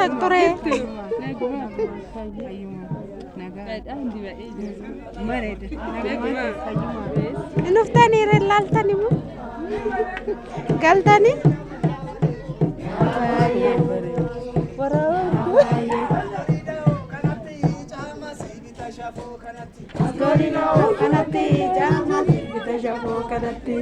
ture. Nuftani relaltani mu galtani kanatti jama bitashafu kanatti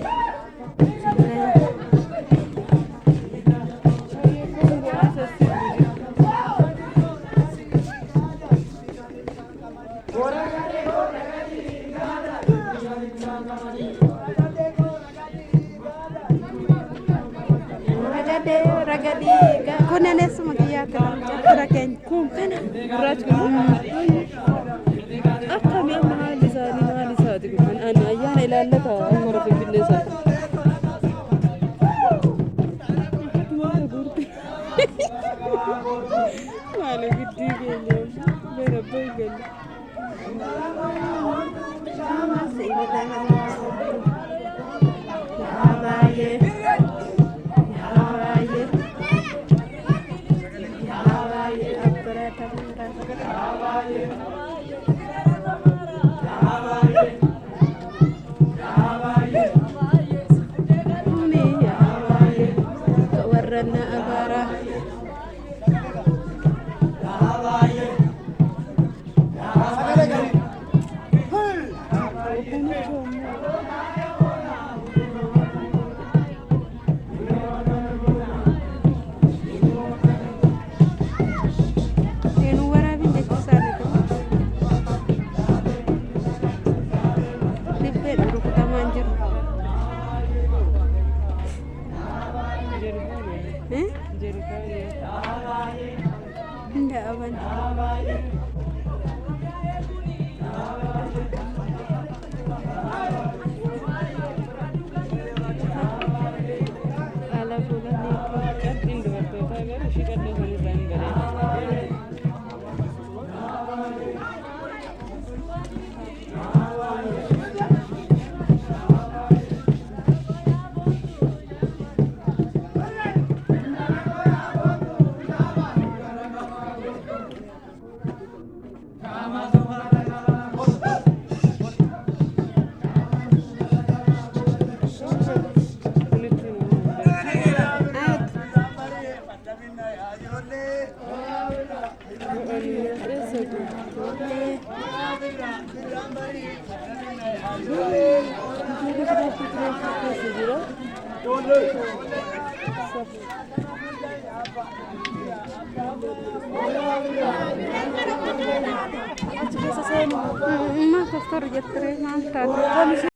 ragadi kunene sumagiya raken kun kana raj kun akkami mahali saati kun ana ayana ilallata amara finfinesa male giddi gele bera boygel shama seybata habaye warna abara Enggak awan. Ala bulan ni kan Indo berkota kan sikat dengan bangga. Ma, questo rigettere, ma